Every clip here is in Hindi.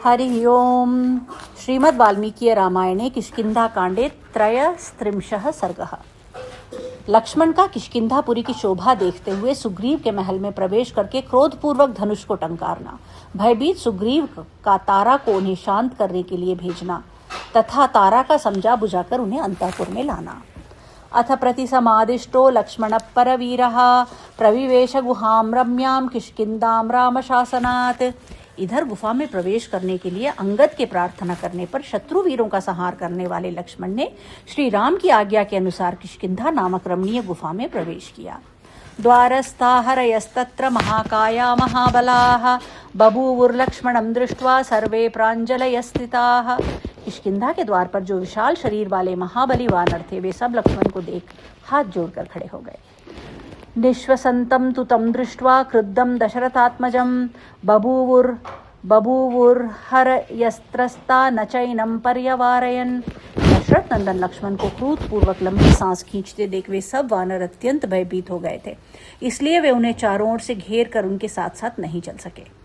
हरि ओम। श्रीमद् वाल्मीकि रामायणे किष्किन्धाकाण्डे त्रयस्त्रिंशः सर्गः। लक्ष्मण का किष्किन्धापुरी की शोभा देखते हुए सुग्रीव के महल में प्रवेश करके क्रोधपूर्वक धनुष को टंकारना, भयभीत सुग्रीव का तारा को उन्हें शांत करने के लिए भेजना तथा तारा का समझा बुझाकर उन्हें अंतःपुर में लाना। अथ प्रतिसमादिष्टो लक्ष्मण परवीरः प्रविवेश गुहां रम्यां किष्किन्धां रामशासनात्। इधर गुफा में प्रवेश करने के लिए अंगद के प्रार्थना करने पर शत्रु वीरों का संहार करने वाले लक्ष्मण ने श्री राम की आज्ञा के अनुसार किष्किन्धा नामक रमणीय गुफा में प्रवेश किया। द्वारस्था हरयस्तत्र महाकाया महाबलाः बभूवुर्लक्ष्मणं दृष्ट्वा सर्वे प्राञ्जलयस्थिताः। किष्किन्धा के द्वार पर जो विशाल शरीर वाले महाबली वानर थे, वे सब लक्ष्मण को देख हाथ जोड़कर खड़े हो गए। निश्वसन्तं तु तं दृष्ट्वा क्रुद्धं दशरथात्मजं बभूवुर्हरयस्त्रस्ता न चैनं पर्यवारयन्। दशरथ नंदन लक्ष्मण को क्रोधपूर्वक लंबी सांस खींचते देख वे सब वानर अत्यंत भयभीत हो गए थे, इसलिए वे उन्हें चारों ओर से घेर कर उनके साथ साथ नहीं चल सके।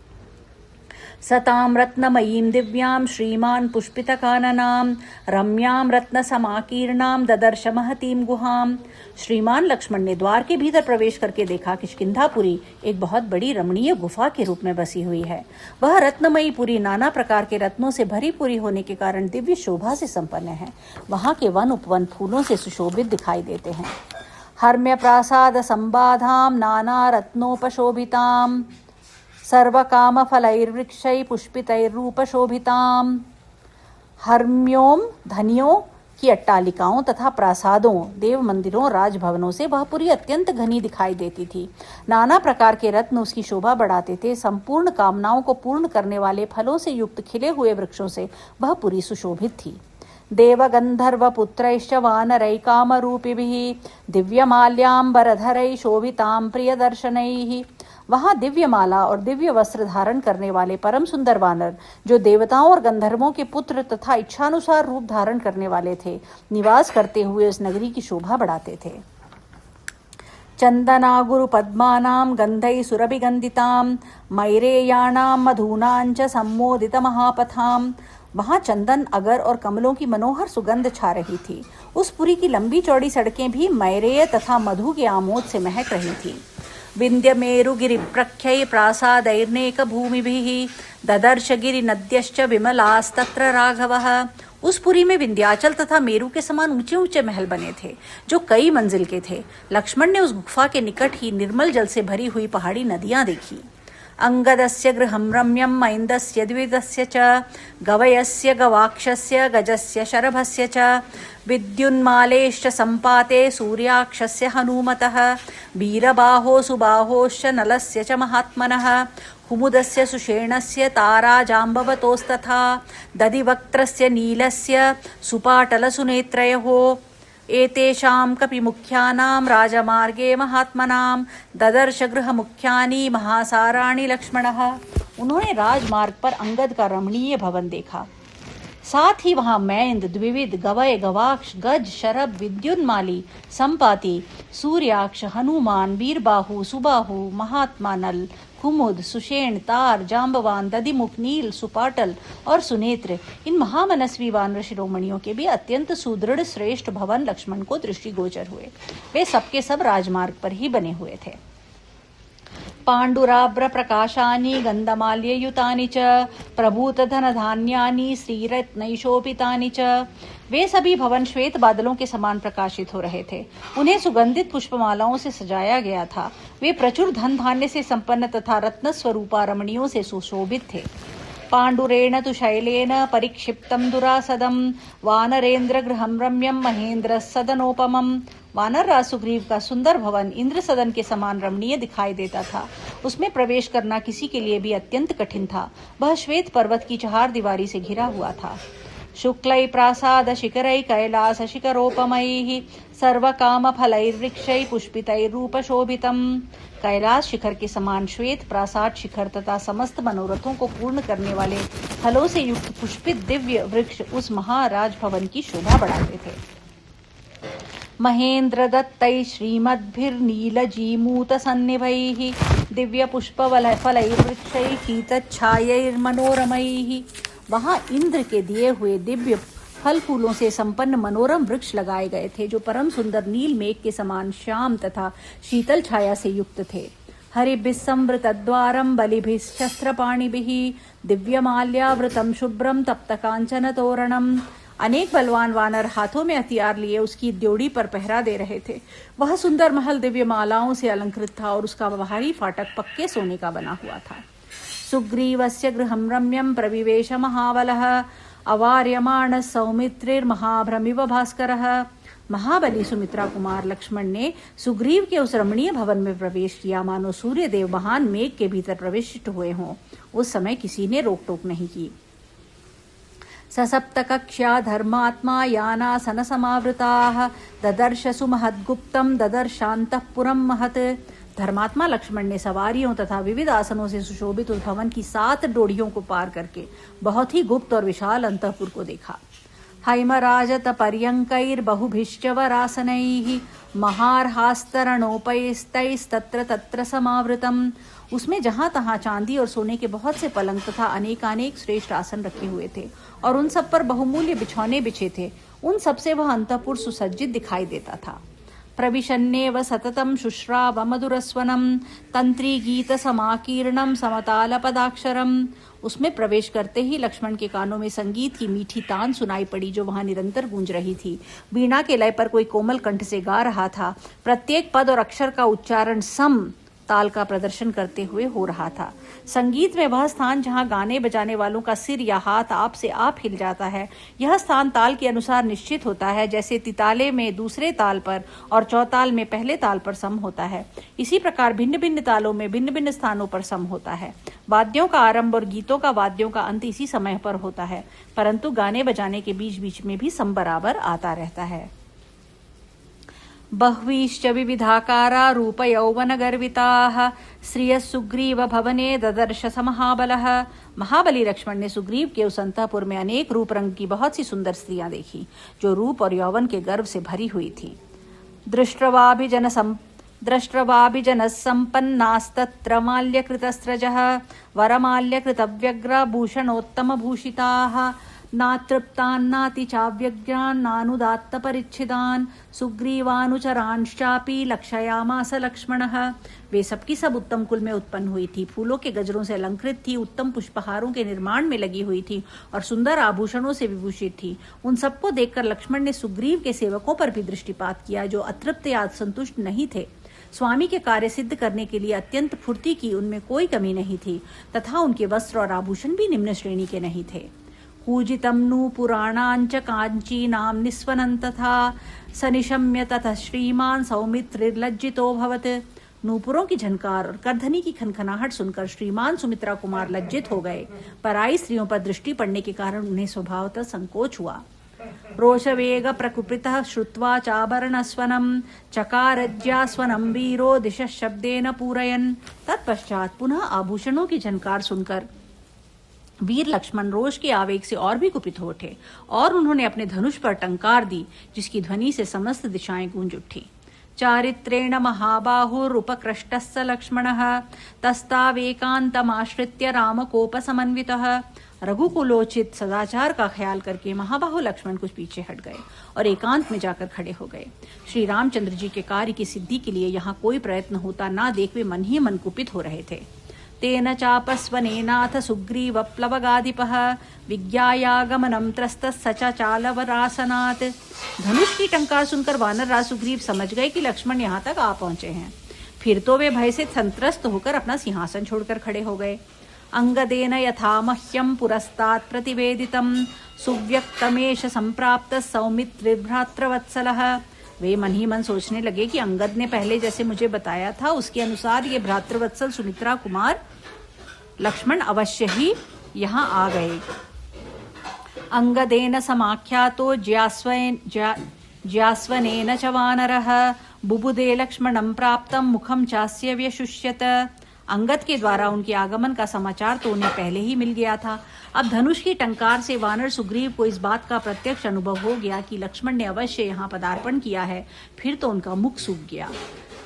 सतां रत्नमयीं दिव्यां श्रीमान् पुष्पितकाननां रम्यां रत्नसमाकीर्णां ददर्श महतीं गुहां। श्रीमान लक्ष्मण ने द्वार के भीतर प्रवेश करके देखा किष्किन्धापुरी एक बहुत बड़ी रमणीय गुफा के रूप में बसी हुई है। वह रत्नमयी पुरी नाना प्रकार के रत्नों से भरी पूरी होने के कारण दिव्य शोभा से संपन्न है। वहां के वन उपवन फूलों से सुशोभित दिखाई देते हैं। हर्म्य प्रासाद संबाधां नाना रत्नोपशोभितां सर्वकामफलैर्वृक्षैः पुष्पितैरूपशोभितां। हर्म्यों धनियों की अट्टालिकाओं तथा प्रासादों, देव मंदिरों, राजभवनों से वह पुरी अत्यंत घनी दिखाई देती थी। नाना प्रकार के रत्न उसकी शोभा बढ़ाते थे। संपूर्ण कामनाओं को पूर्ण करने वाले फलों से युक्त खिले हुए वृक्षों से वह पुरी सुशोभित थी। देवगंधर्व पुत्रैश्च वानरैः कामरूपिभिः दिव्यमाल्याम्बरधरैः शोभितां प्रियदर्शनैः। वहाँ दिव्य माला और दिव्य वस्त्र धारण करने वाले परम सुंदर वानर, जो देवताओं और गंधर्वों के पुत्र तथा इच्छानुसार रूप धारण करने वाले थे, निवास करते हुए उस नगरी की शोभा बढ़ाते थे। चंदना गुरु पद्मानां गंधैः सुरभिगंधितां मैरेयाणां मधूनां च सम्मोदित महापथां। वहाँ चंदन, अगर और कमलों की मनोहर सुगंध छा रही थी। उस पुरी की लंबी चौड़ी सड़कें भी मैरेय तथा मधु के आमोद से महक रही थी। विन्ध्यमेरुगिरिप्रख्यै प्रासादैर्नेक भूमिभिः ददर्श गिरिनद्यश्च विमलास्तत्र राघवः। उस पुरी में विंध्याचल तथा मेरु के समान ऊंचे ऊंचे महल बने थे, जो कई मंजिल के थे। लक्ष्मण ने उस गुफा के निकट ही निर्मल जल से भरी हुई पहाड़ी नदियां देखी। अंगदस्य गृहं रम्यं मैन्दस्य द्विविधस्य च गवयस्य गवाक्षस्य गजस्य शरभस्य च विद्युन्मालेश्च सम्पाते सूर्याक्षस्य हनूमतः वीरबाहो सुबाहोश्च नलस्य च महात्मनः कुमुदस्य सुषेणस्य ताराजाम्बवतोस्तथा दधिवक्त्रस्य नीलस्य सुपाटलसुनेत्रयोः। एतेषां कपिमुख्यानां राजमार्गे महात्मनां ददर्श गृहमुख्यानि महासाराणि लक्ष्मणः। उन्होंने राजमार्ग पर अंगद का रमणीय भवन देखा। साथ ही वहां मैंद, द्विविध, गवय, गवाक्ष, गज, शरभ, विद्युन्माली, संपाति, सूर्याक्ष, हनुमान, वीरबाहु, सुबाहु, महात्मा, नल, कुमुद, सुषेण, तार, जाम्बवान, दधिमुख, नील, सुपाटल और सुनेत्र, इन महामनस्वी वानर शिरोमणियों के भी अत्यंत सुदृढ़ श्रेष्ठ भवन लक्ष्मण को दृष्टिगोचर हुए। वे सबके सब राजमार्ग पर ही बने हुए थे। पाण्डुराभ्र प्रकाशानि गंधमाल्ययुतानि च प्रभूतधनधान्यानि श्रीरत्नैशोभितानि च। वे सभी भवन श्वेत बादलों के समान प्रकाशित हो रहे थे। उन्हें सुगंधित पुष्पमालाओं से सजाया गया था। वे प्रचुर धन धान्य से संपन्न तथा रत्न स्वरूपा रमणियों से सुशोभित थे। पाण्डुरेण तु शैलेन परिक्षिप्तं दुरासदं वानरेन्द्र गृहं रम्यं महेन्द्र सदनोपमं। वानर राज सुग्रीव का सुंदर भवन इंद्र सदन के समान रमणीय दिखाई देता था। उसमें प्रवेश करना किसी के लिए भी अत्यंत कठिन था। वह श्वेत पर्वत की चहार दीवारी से घिरा हुआ था। शुक्लै प्रासाद शिखरै कैलास शिखरोपमैः सर्वकाम फलैर्वृक्षै पुष्पितैरूपशोभितम्। कैलाश शिखर के समान श्वेत प्रासाद शिखर तथा समस्त मनोरथों को पूर्ण करने वाले फलों से युक्त पुष्पित दिव्य वृक्ष उस महाराज भवन की शोभा बढ़ाते थे। महेन्द्र दत्तैः श्रीमद्भिर्नीलजीमूतसन्निभैः दिव्यपुष्पफलैर्वृक्षैः शीतच्छायैर्मनोरमैः। वहां इंद्र के दिए हुए दिव्य फल फूलों से संपन्न मनोरम वृक्ष लगाए गए थे, जो परम सुंदर नील मेघ के समान श्याम तथा शीतल छाया से युक्त थे। हरिभिः संवृतद्वारं बलिभिश्शस्त्रपाणिभिः दिव्यमाल्यावृतं शुभ्रं तप्तकांचन तोरणम्। अनेक बलवान वानर हाथों में हथियार लिए उसकी द्योड़ी पर पहरा दे रहे थे। वह सुंदर महल दिव्य मालाओं से अलंकृत था और उसका बाहरी फाटक पक्के सोने का बना हुआ था। सुग्रीवस्य गृहं रम्यं प्रविवेश महाबलः अवार्यमाण सौमित्रिर्महाभ्रमिव भास्करः। महाबली सुमित्रा कुमार लक्ष्मण ने सुग्रीव के उस रमणीय भवन में प्रवेश किया मानो सूर्य देव महान मेघ के भीतर प्रविष्ट हुए हों। उस समय किसी ने रोक टोक नहीं की। ससप्तकक्ष्या धर्मात्मा यानासन समावृताः ददर्शसु महद्गुप्तं ददर्शान्तःपुरं महत्। धर्मात्मा लक्ष्मण ने सवारियों तथा विविध आसनों से सुशोभित उस भवन की 7 डोड़ियों को पार करके बहुत ही गुप्त और विशाल अंतःपुर को देखा। हैमराजत पर्यंकैर्बहुभिश्च वरासनैः महार्हास्तरणोपैस्तैस्तत्र तत्र समावृतम्। उसमें जहां तहां चांदी और सोने के बहुत से पलंग तथा अनेकानेक श्रेष्ठ आसन रखे हुए थे और उन सब पर बहुमूल्य बिछौने बिछे थे। उन सब से वह अंतःपुर सुसज्जित दिखाई देता था। प्रविशन्नेव सततं शुश्राव मधुरस्वनं तंत्री गीत समाकीर्णं समताल पदाक्षरम। उसमें प्रवेश करते ही लक्ष्मण के कानों में संगीत की मीठी तान सुनाई पड़ी, जो वहां निरंतर गूंज रही थी। वीणा के लय पर कोई कोमल कंठ से गा रहा था। प्रत्येक पद और अक्षर का उच्चारण सम ताल का प्रदर्शन करते हुए हो रहा था। संगीत में वह स्थान जहां गाने बजाने वालों का सिर या हाथ आप से आप हिल जाता है, यह स्थान ताल के अनुसार निश्चित होता है, जैसे तिताले में दूसरे ताल पर और चौताल में पहले ताल पर सम होता है। इसी प्रकार भिन्न भिन्न तालों में भिन्न भिन्न स्थानों पर सम होता है। वाद्यों का आरंभ और गीतों का वाद्यों का अंत इसी समय पर होता है, परंतु गाने बजाने के बीच बीच में भी सम बराबर आता रहता है। बह्वीश्च विविधाकारा रूप यौवन गर्विताः श्रियः सुग्रीव भवने ददर्श महाबलः। महाबली लक्ष्मण ने सुग्रीव के उस अंतःपुर में अनेक रूप रंग की बहुत सी सुंदर स्त्रियां देखी, जो रूप और यौवन के गर्व से भरी हुई थी। दृष्ट्वाभिजन संपन्नास्तत्र माल्यकृतस्रजः वरमाल्यकृतव्यग्र भूषणोत्तम भूषिताः नातृप्तान्नाति चाव्यग्रान्नानुदात्त परिच्छिदान् सुग्रीवानुचरांश्चापि लक्षयामास लक्ष्मणः। वे सबकी सब उत्तम कुल में उत्पन्न हुई थी, फूलों के गजरों से अलंकृत थी, उत्तम पुष्पहारों के निर्माण में लगी हुई थी और सुंदर आभूषणों से विभूषित थी। उन सबको देखकर लक्ष्मण ने सुग्रीव के सेवकों पर भी दृष्टिपात किया, जो अतृप्त या संतुष्ट नहीं थे। स्वामी के कार्य सिद्ध करने के लिए अत्यंत फुर्ती की उनमें कोई कमी नहीं थी तथा उनके वस्त्र और आभूषण भी निम्न श्रेणी के नहीं थे। कूजितं नूपुराणाञ्च काञ्चीनां निस्वनं तथा सनिशम्य ततः श्रीमान सौमित्रिर्लज्जितोऽभवत्। नूपुरों की झनकार और करधनी की खनखनाहट सुनकर श्रीमान सुमित्रा कुमार लज्जित हो गए। पराई स्त्रियों पर दृष्टि पड़ने के कारण उन्हें स्वभावतः संकोच हुआ। रोषवेग प्रकुपितः श्रुत्वा चाभरणस्वनं चकारज्यास्वनं वीरो दिशः शब्देन पूरयन्। तत्पश्चात पुनः आभूषणों की झनकार सुनकर वीर लक्ष्मण रोष के आवेग से और भी कुपित हो उठे और उन्होंने अपने धनुष पर टंकार दी, जिसकी ध्वनि से समस्त दिशाएं गूंज उठी। चारित्रेण महाबाहुरुपकृष्टस्स लक्ष्मणः तस्तावेकान्तमाश्रित्य रामकोपसमन्वितः। रघुकुलोचित सदाचार का ख्याल करके महाबाहु लक्ष्मण कुछ पीछे हट गए और एकांत में जाकर खड़े हो गए। श्री रामचंद्र जी के कार्य की सिद्धि के लिए यहाँ कोई प्रयत्न होता ना देख वे मन ही मन कुपित हो रहे थे। तेन चापस्वनेनाथ सुग्रीवप्लवगाधिपः विज्ञायागमनं त्रस्तः सचाचालवरासनात्। धनुष की टंकार सुनकर वानर राज सुग्रीव समझ गए कि लक्ष्मण यहाँ तक आ पहुंचे हैं। फिर तो वे भय से संत्रस्त होकर अपना सिंहासन छोड़कर खड़े हो गए। अंगदेन यथा मह्यं पुरस्तात् प्रतिवेदितं सुव्यक्तमेष संप्राप्तः सौमित्रिर्भ्रातृवत्सलः। वे मन ही मन सोचने लगे कि अंगद ने पहले जैसे मुझे बताया था उसके अनुसार ये भ्रातृवत्सल सुमित्रा कुमार लक्ष्मण अवश्य ही यहाँ आ गए। अंगदेन समाख्यातो ज्यास्वनेन च वानरः बुबुदे लक्ष्मणं प्राप्तं मुखं चास्य व्यशुष्यत। अंगद के द्वारा उनके आगमन का समाचार तो उन्हें पहले ही मिल गया था। अब धनुष की टंकार से वानर सुग्रीव को इस बात का प्रत्यक्ष अनुभव हो गया कि लक्ष्मण ने अवश्य यहाँ पदार्पण किया है। फिर तो उनका मुख सूख गया।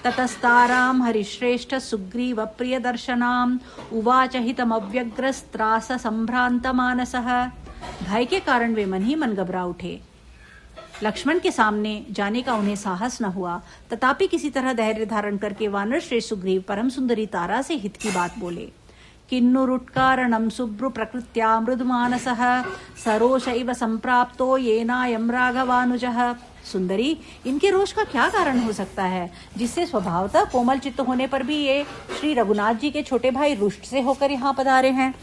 ततस्तारां हरिश्रेष्ठ सुग्रीव प्रियदर्शनाम् उवाच हितमव्यग्रस्त्रास संभ्रांत मानसः। भय के कारण वे मन ही मन घबरा उठे। लक्ष्मण के सामने जाने का उन्हें साहस न हुआ, तथापि किसी तरह धैर्य धारण करके वानर श्रेष्ठ सुग्रीव परम सुंदरी तारा से हित की बात बोले। किन्नुरुत्कारणं शुभ्रु प्रकृत्या मृदुमानसः सरोष इव संप्राप्तो येनायं राघवानुजः। सुंदरी, इनके रोष का क्या कारण हो सकता है, जिससे स्वभावतः कोमल चित्त होने पर भी ये श्री रघुनाथ जी के छोटे भाई रुष्ट से होकर यहाँ पधारे हैं।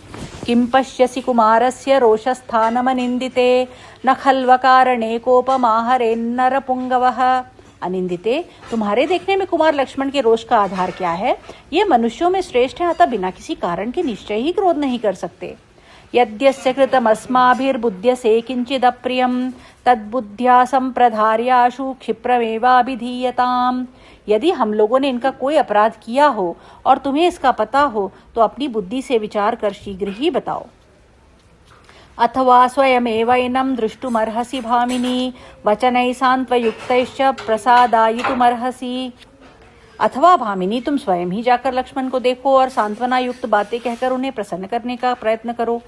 किं पश्यसि कुमारस्य रोषस्थानमनिन्दिते न खल्वकारणे कोपमाहरेन्नरपुंगवः। अनिंदिते, तुम्हारे देखने में कुमार लक्ष्मण के रोष का आधार क्या है? ये मनुष्यों में श्रेष्ठ है, अतः बिना किसी कारण के निश्चय ही क्रोध नहीं कर सकते। यद्यस्य कृतमस्माभिर्बुध्यसे किंचिदप्रियं तद्बुद्ध्या संप्रधार्याशु क्षिप्रमेवाभिधीयताम्। यदि हम लोगों ने इनका कोई अपराध किया हो और तुम्हें इसका पता हो तो अपनी बुद्धि से विचार कर शीघ्र ही बताओ। अथवा स्वयमेवैनं दृष्टुमर्हसि भामिनी वचनैः सान्त्वयुक्तैश्च प्रसादायितुमर्हसि। अथवा भामिनी, तुम स्वयं ही जाकर लक्ष्मण को देखो और सांत्वना युक्त बातें कहकर उन्हें प्रसन्न करने का प्रयत्न करो।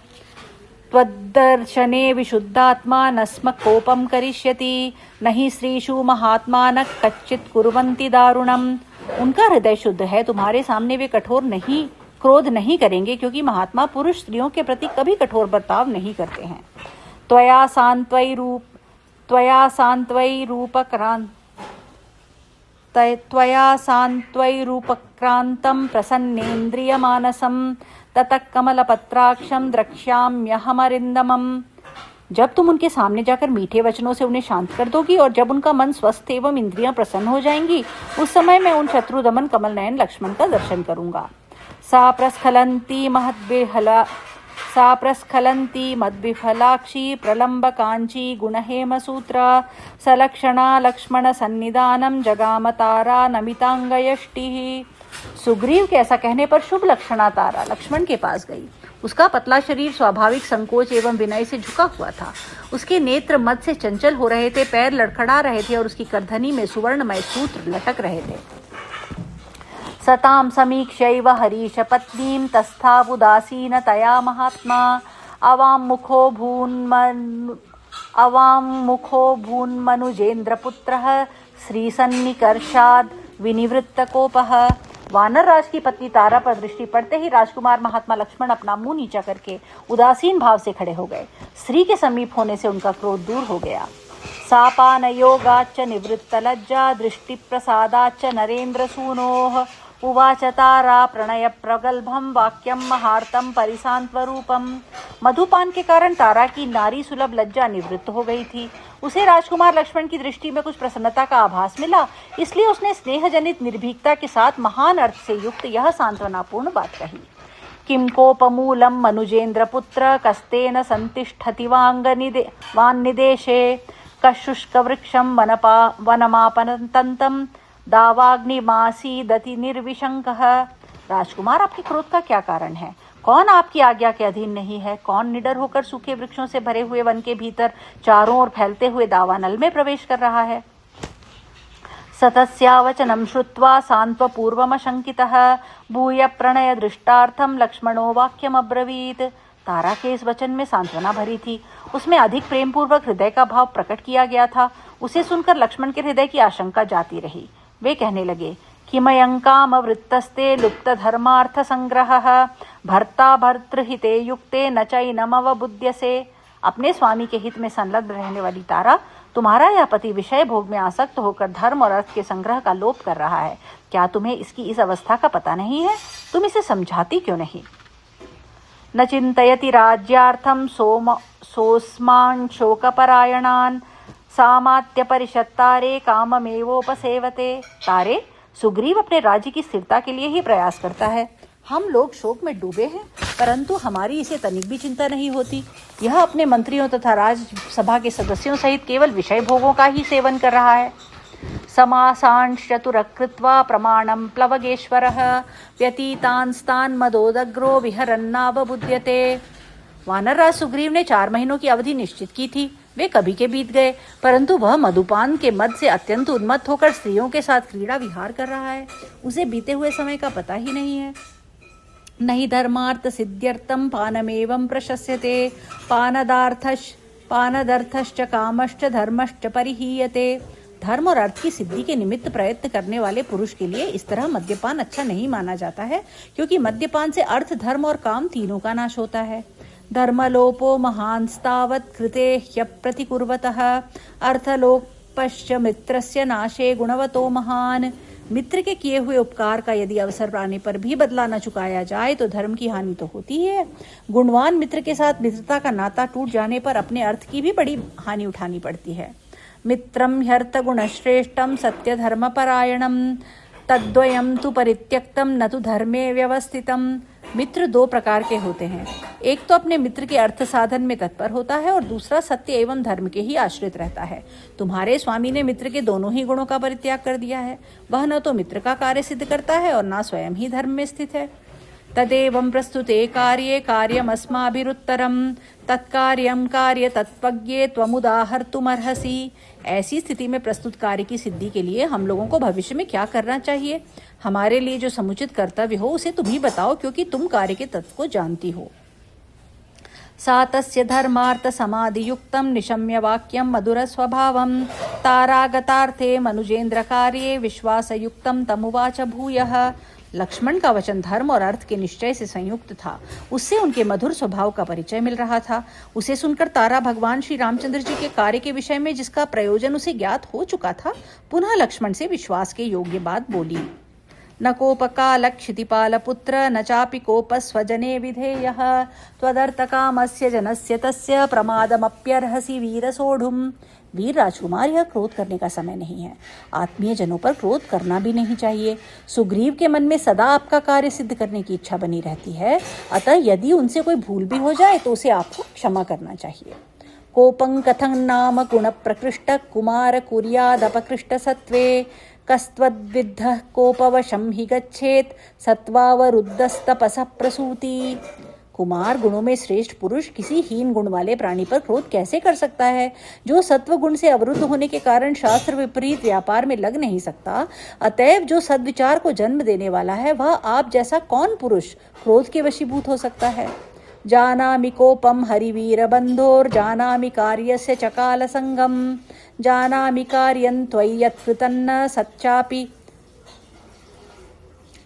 त्वद्दर्शने विशुद्धात्मा न स्म कोपम करिष्यति न हि स्त्रीषु महात्मा न कच्चित् कुर्वन्ति दारुणम्। उनका हृदय शुद्ध है, तुम्हारे सामने वे क्रोध नहीं करेंगे, क्योंकि महात्मा पुरुष स्त्रियों के प्रति कभी कठोर बर्ताव नहीं करते हैं। त्वया सान्त्वैरूपक्रान्तं प्रसन्नेन्द्रियमानसं ततः कमलपत्राक्षं द्रक्ष्याम्यहमरिन्दमम्। जब तुम उनके सामने जाकर मीठे वचनों से उन्हें शांत कर दोगी और जब उनका मन स्वस्थ एवं इंद्रियां प्रसन्न हो जाएंगी, उस समय मैं उन शत्रुदमन कमल नयन लक्ष्मण का दर्शन करूंगा। सा प्रस्खलन्ती मद्विफलाक्षी प्रलम्ब कांची गुणहेमसूत्रा सलक्षणा लक्ष्मण सन्निधानम जगाम तारा नमितांगयष्टिः। सुग्रीव के ऐसा कहने पर शुभ लक्षणा तारा लक्ष्मण के पास गई। उसका पतला शरीर स्वाभाविक संकोच एवं विनय से झुका हुआ था। उसके नेत्र मद से चंचल हो रहे थे, पैर लड़खड़ा रहे थे और उसकी करधनी में सुवर्णमय सूत्र लटक रहे थे। सतां समीक्षैव हरीश पत्नीं तस्थावुदासीनतया महात्मा अवां मुखो भून्मनुजेन्द्रपुत्रः श्रीसन्निकर्षाद् विनिवृत्तकोपः। वानरराज की पत्नी तारा पर दृष्टि पड़ते ही राजकुमार महात्मा लक्ष्मण अपना मुंह नीचा करके उदासीन भाव से खड़े हो गए। स्त्री के समीप होने से उनका क्रोध दूर हो गया। सापान योगाच्च निवृत्त लज्जा दृष्टि प्रसादाच्च नरेंद्र सूनोः उवाच तारा प्रणय प्रगल्भम वाक्यम महार्तम परिसांत्वरूपम। मधुपान के कारण तारा की नारी सुलभ लज्जा निवृत्त हो गई थी। उसे राजकुमार लक्ष्मण की दृष्टि में कुछ प्रसन्नता का आभास मिला, इसलिए उसने स्नेहजनित निर्भीकता के साथ महान अर्थ से युक्त यह सांत्वनापूर्ण बात कही। किम कोपमूलम मनुजेन्द्र पुत्र कस्तेन संतिष्ठति वान्निदेशे कशुष्क वृक्षम वनमापनतंतम दावाग्निमासीदति निर्विशंकः। राजकुमार, आपके क्रोध का क्या कारण है? कौन आपकी आज्ञा के अधीन नहीं है? कौन निडर होकर सूखे वृक्षों से भरे हुए वन के भीतर चारों ओर फैलते हुए दावानल में प्रवेश कर रहा है? सतस्यावचनं श्रुत्वा सान्त्वपूर्वमशंकितः भूय प्रणय दृष्टार्थम लक्ष्मणो वाक्यमब्रवीत्। तारा के इस वचन में सांत्वना भरी थी, उसमें अधिक प्रेम पूर्वक हृदय का भाव प्रकट किया गया था। उसे सुनकर लक्ष्मण के हृदय की आशंका जाती रही। वे कहने लगे, किमयंकाम वृत्तस्ते लुप्त धर्मार्थ संग्रहः भर्ता भर्तृहिते युक्ते न चैनमवबुध्यसे। अपने स्वामी के हित में संलग्न रहने वाली तारा, तुम्हारा यह पति विषय भोग में आसक्त होकर धर्म और अर्थ के संग्रह का लोप कर रहा है। क्या तुम्हें इसकी इस अवस्था का पता नहीं है? तुम इसे समझाती क्यों नहीं? न चिंतयति राज्यार्थम सोस्मान् शोकपरायणान् सामात्य परिषत्तारे काममेवोपसेवते। तारे, सुग्रीव अपने राज्य की स्थिरता के लिए ही प्रयास करता है। हम लोग शोक में डूबे हैं, परंतु हमारी इसे तनिक भी चिंता नहीं होती। यह अपने मंत्रियों तथा राज्यसभा के सदस्यों सहित केवल विषय भोगों का ही सेवन कर रहा है। समासांश्चतुरकृत्वा प्रमाणं प्लवगेश्वरः व्यतीतांस्तान् मदोदग्रो विहरन्नावबुध्यते। वानरराज सुग्रीव ने 4 महीनों की अवधि निश्चित की थी। वे कभी के बीत गए, परंतु वह मधुपान के मद से अत्यंत उन्मत्त होकर स्त्रियों के साथ क्रीड़ा विहार कर रहा है। उसे बीते हुए समय का पता ही नहीं है। नहीं धर्मार्थ सिद्ध्यर्थम पानमेवं प्रशस्यते पानदर्थश्च कामश्च धर्मश्च परिहीयते। धर्म और अर्थ की सिद्धि के निमित्त प्रयत्न करने वाले पुरुष के लिए इस तरह मद्यपान अच्छा नहीं माना जाता है, क्योंकि मद्यपान से अर्थ, धर्म और काम तीनों का नाश होता है। धर्मलोपो महांस्तावत् कृते ह्यप्रतिकुर्वतः अर्थलोपश्च मित्रस्य नाशे गुणवतो महान। मित्र के किए हुए उपकार का यदि अवसर आने पर भी बदला न चुकाया जाए तो धर्म की हानि तो होती ही है। गुणवान मित्र के साथ मित्रता का नाता टूट जाने पर अपने अर्थ की भी बड़ी हानि उठानी पड़ती है। मित्रम ह्यर्थ गुणश्रेष्ठम सत्य धर्मपरायणम तद्वयम तु परित्यक्तम न तु धर्मे व्यवस्थितम। मित्र दो प्रकार के होते हैं, एक तो अपने मित्र के अर्थ साधन में तत्पर होता है और दूसरा सत्य एवं धर्म के ही आश्रित रहता है। तुम्हारे स्वामी ने मित्र के दोनों ही गुणों का परित्याग कर दिया है। वह न तो मित्र का कार्य सिद्ध करता है और न स्वयं ही धर्म में स्थित है। तदेवं प्रस्तुते कार्ये कार्यमस्माभिरुत्तरं तत्कार्यं कार्य तत्पज्ञे त्वमुदाहर्तुमर्हसि। ऐसी स्थिति में प्रस्तुत कार्य की सिद्धि के लिए हम लोगों को भविष्य में क्या करना चाहिए? हमारे लिए जो समुचित कर्तव्य हो उसे तुम ही बताओ, क्योंकि तुम कार्य के तत्व को जानती हो। सा तस्य धर्मार्थ समाधियुक्तं निशम्य वाक्यं मधुर स्वभावं तारागतार्थे मनुजेन्द्र कार्ये विश्वासयुक्तं तमुवाच भूयः। लक्ष्मण का वचन धर्म और अर्थ के निश्चय से संयुक्त था। उससे उनके मधुर स्वभाव का परिचय मिल रहा था। उसे सुनकर तारा भगवान श्री रामचंद्र जी के कार्य के विषय में जिसका प्रयोजन उसे ज्ञात हो चुका था, पुनः लक्ष्मण से विश्वास के योग्य बात बोली। न कोपकाल क्षितिपाल पुत्र न चापि कोप स्वजने विधेयः त्वदर्थकामस्य जनस्य तस्य प्रमादमप्यर्हसि वीर सोढ़ुम। वीर राजकुमार, यह क्रोध करने का समय नहीं है। आत्मीय जनों पर क्रोध करना भी नहीं चाहिए। सुग्रीव के मन में सदा आपका कार्य सिद्ध करने की इच्छा बनी रहती है, अतः यदि उनसे कोई भूल भी हो जाए तो उसे आपको क्षमा करना चाहिए। कोपं कथं नाम गुण प्रकृष्ट कुमार कुर्यादपकृष्ट सत्वे कस्त्वद्विद्धः कोपवशं हि गच्छेत् सत्वावरुद्धस्तपसः प्रसूति। कुमार, गुणों में श्रेष्ठ पुरुष किसी हीन गुण वाले प्राणी पर क्रोध कैसे कर सकता है, जो सत्व गुण से अवरुद्ध होने के कारण शास्त्र विपरीत व्यापार में लग नहीं सकता। अतएव जो सद्विचार को जन्म देने वाला है, वह आप जैसा कौन पुरुष क्रोध के वशीभूत हो सकता है? जानामि कोपम हरिवीर बंधोर जानामि कार्यस्य चकाल संगम जानामि कार्यं त्वय्यत्कृतन्न सच्चापि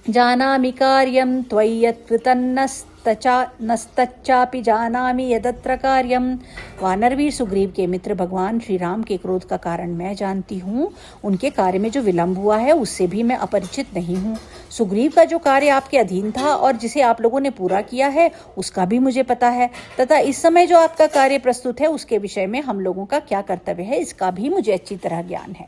जानामि कार्यं त्वय्यत्कृतन्नस्तच्चापि जानामि यदत्र कार्यं। वानरवीर सुग्रीव के मित्र भगवान श्री राम के क्रोध का कारण मैं जानती हूँ। उनके कार्य में जो विलंब हुआ है उससे भी मैं अपरिचित नहीं हूँ। सुग्रीव का जो कार्य आपके अधीन था और जिसे आप लोगों ने पूरा किया है उसका भी मुझे पता है, तथा इस समय जो आपका कार्य प्रस्तुत है उसके विषय में हम लोगों का क्या कर्तव्य है इसका भी मुझे अच्छी तरह ज्ञान है।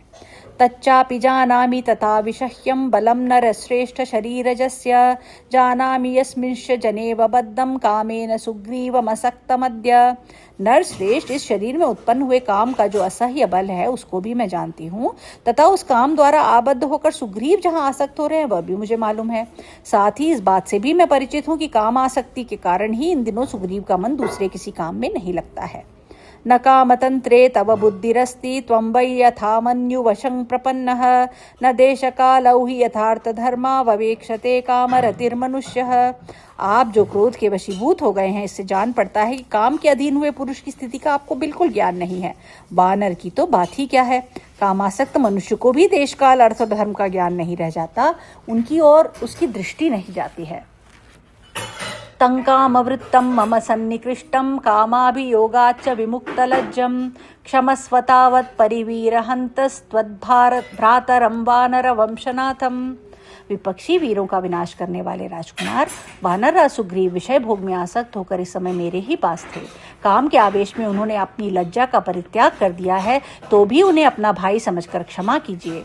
तच्चापि जानामि तथा विषह्यं बलं नरश्रेष्ठ शरीरजस्य जानामि यस्मिंश्च जनेव बद्धं कामेन सुग्रीवमसक्तमद्य। नर श्रेष्ठ, इस शरीर में उत्पन्न हुए काम का जो असह्य बल है उसको भी मैं जानती हूँ, तथा उस काम द्वारा आबद्ध होकर सुग्रीव जहाँ आसक्त हो रहे हैं वह भी मुझे मालूम है। साथ ही इस बात से भी मैं परिचित हूँ कि काम आसक्ति के कारण ही इन दिनों सुग्रीव का मन दूसरे किसी काम में नहीं लगता है। न कामतंत्रे तव बुद्धिरस्ति त्वं वै यथा मन्युवशं प्रपन्नः न देशकालौ हि यथार्थ धर्मा ववेक्षते कामरतिर्मनुष्यः। आप जो क्रोध के वशीभूत हो गए हैं, इससे जान पड़ता है कि काम के अधीन हुए पुरुष की स्थिति का आपको बिल्कुल ज्ञान नहीं है। वानर की तो बात ही क्या है, कामासक्त मनुष्य को भी देश काल अर्थ और धर्म का ज्ञान नहीं रह जाता, उनकी ओर उसकी दृष्टि नहीं जाती है। तंकामवृत्तं मम सन्निकृष्टं कामाभियोगाच्च विमुक्तलज्जं क्षमस्वतावत् परिवीरहन्तस्त्वद्भ्रातरं वानरवंशनाथम्। विपक्षी वीरों का विनाश करने वाले राजकुमार वानरराज सुग्रीव विषय भोग में आसक्त होकर इस समय मेरे ही पास थे। काम के आवेश में उन्होंने अपनी लज्जा का परित्याग कर दिया है, तो भी उन्हें अपना भाई समझकर क्षमा कीजिए।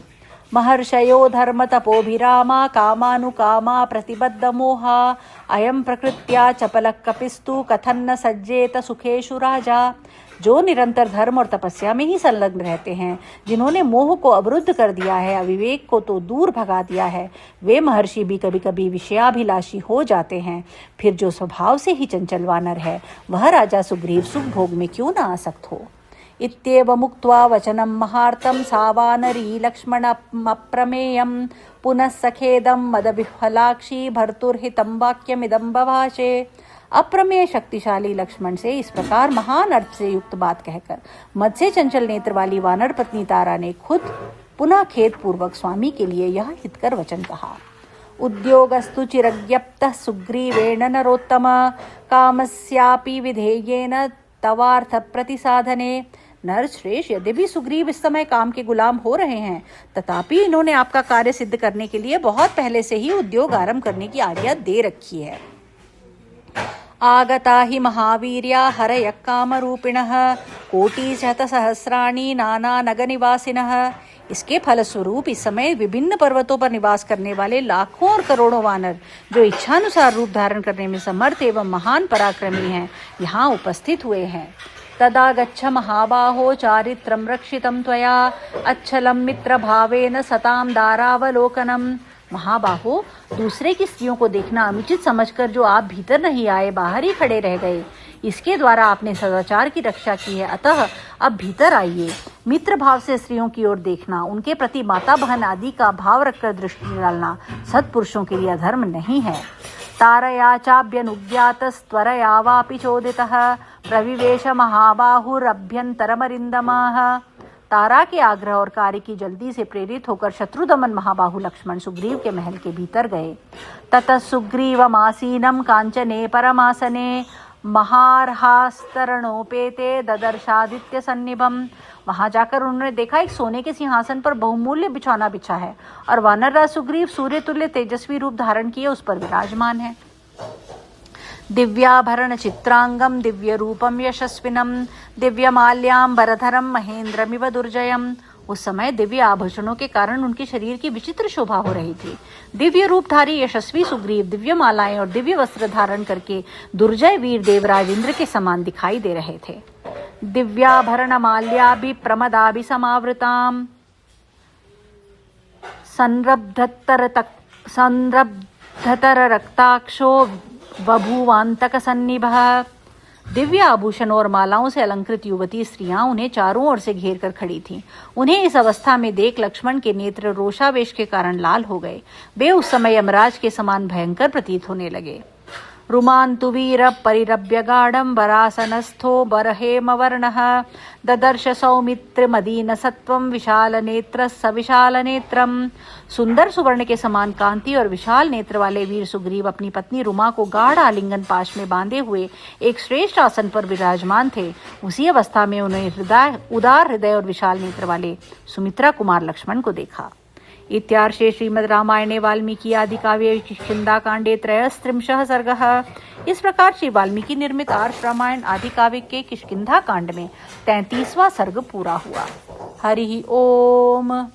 महर्षयो धर्म तपोभिरामा कामानुकामा प्रतिबद्ध मोहा अयम प्रकृत्या चपल कपिस्तु कथन न सज्जेत सुखेशु राजा। जो निरंतर धर्म और तपस्या में ही संलग्न रहते हैं, जिन्होंने मोह को अवरुद्ध कर दिया है, अविवेक को तो दूर भगा दिया है, वे महर्षि भी कभी कभी विषयाभिलाषी हो जाते हैं। फिर जो स्वभाव से ही चंचल वानर है, वह राजा सुग्रीव सुख भोग में क्यों न आसक्त हो। इत्येवमुक्त्वा वचनं महार्तं सा वानरी लक्ष्मणमप्रमेयं पुनः सखेदं मदविह्वलाक्षी भर्तुर्हितं वाक्यमिदं बभाषे। अप्रमेय शक्तिशाली लक्ष्मण से इस प्रकार महान अर्थ से युक्त बात कहकर मद से चंचल नेत्र वाली वानर पत्नी तारा ने खुद पुनः खेद पूर्वक स्वामी के लिए यह हितकर वचन कहा। उद्योगस्तु चिरज्ञप्तः सुग्रीवेण नरोत्तम कामस्यापि विधेयेन तवार्थ प्रतिसाधने। नर श्रेष्ठ, यद्यपि सुग्रीव इस समय काम के गुलाम हो रहे हैं, तथापि इन्होंने आपका कार्य सिद्ध करने के लिए बहुत पहले से ही उद्योग आरंभ करने की आज्ञा दे रखी है। आगता हि महावीर्या हरयः कामरूपिणः कोटिशतसहस्राणि नाना नगनिवासिनः। इसके फलस्वरूप इस समय विभिन्न पर्वतों पर निवास करने वाले लाखों और करोड़ों वानर, जो इच्छानुसार रूप धारण करने में समर्थ एवं महान पराक्रमी हैं, यहाँ उपस्थित हुए हैं। तदा गच्छ महाबाहो चारित्रं रक्षितं त्वया अच्छलं मित्रभावेन सतां दारावलोकनम्। महाबाहो, दूसरे की स्त्रियों को देखना अनुचित समझकर जो आप भीतर नहीं आए, बाहर ही खड़े रह गए, इसके द्वारा आपने सदाचार की रक्षा की है। अतः अब भीतर आइए। मित्र भाव से स्त्रियों की ओर देखना, उनके प्रति माता बहन आदि का भाव रखकर दृष्टि डालना सत्पुरुषों के लिए अधर्म नहीं है। तारया चाभ्यनुज्ञातस्त्वरया वापि चोदितः प्रविवेश महाबाहुरभ्यंतरमरिंदमाः। तारा के आग्रह और कार्य की जल्दी से प्रेरित होकर शत्रुदमन महाबाहु लक्ष्मण सुग्रीव के महल के भीतर गए। ततः सुग्रीवमासीनं कांचने परमासने महार्हास्तरणोपेते ददर्शादित्य सन्निभम। वहां जाकर उन्होंने देखा एक सोने के सिंहासन पर बहुमूल्य बिछौना बिछा है और वानरराज सुग्रीव सूर्य तुल्य तेजस्वी रूप धारण किए उस पर विराजमान है। दिव्याभरण चित्रांगम दिव्य रूपम यशस्विनम दिव्यमाल्याम्बरधरम महेंद्रमिव दुर्जयम। उस समय दिव्य आभूषणों के कारण उनके शरीर की विचित्र शोभा हो रही थी। दिव्य रूपधारी यशस्वी सुग्रीव दिव्य मालाएं और दिव्य वस्त्र धारण करके दुर्जय वीर देवराज इंद्र के समान दिखाई दे रहे थे। दिव्याभरण माल्याभि प्रमदाभि समावृताम संरब्धतर रक्ताक्षो बभूवांतक सन्निभः। दिव्य आभूषणों और मालाओं से अलंकृत युवती स्त्रियां उन्हें चारों ओर से घेर कर खड़ी थीं। उन्हें इस अवस्था में देख लक्ष्मण के नेत्र रोषावेश के कारण लाल हो गए। वे उस समय यमराज के समान भयंकर प्रतीत होने लगे। रुमान्तु वीर परिरभ्य गाढ़ं वरासनस्थो बरहेमवर्णः ददर्श सौमित्र मदीन सत्वं विशाल नेत्र सविशाल नेत्रम। सुंदर सुवर्ण के समान कांति और विशाल नेत्र वाले वीर सुग्रीव अपनी पत्नी रुमा को गाढ़ आलिंगन पाश में बांधे हुए एक श्रेष्ठ आसन पर विराजमान थे। उसी अवस्था में उन्हें उदार हृदय और विशाल नेत्र वाले सुमित्रा कुमार लक्ष्मण को देखा। इत्यार्षे श्रीमद् रामायणे वाल्मीकि आदि काव्ये किष्किंधाकांडे 33 सर्गः। इस प्रकार श्री वाल्मीकि निर्मित आर्ष रामायण आदि काव्य के किष्किंधा कांड में 33वां सर्ग पूरा हुआ। हरि ओम।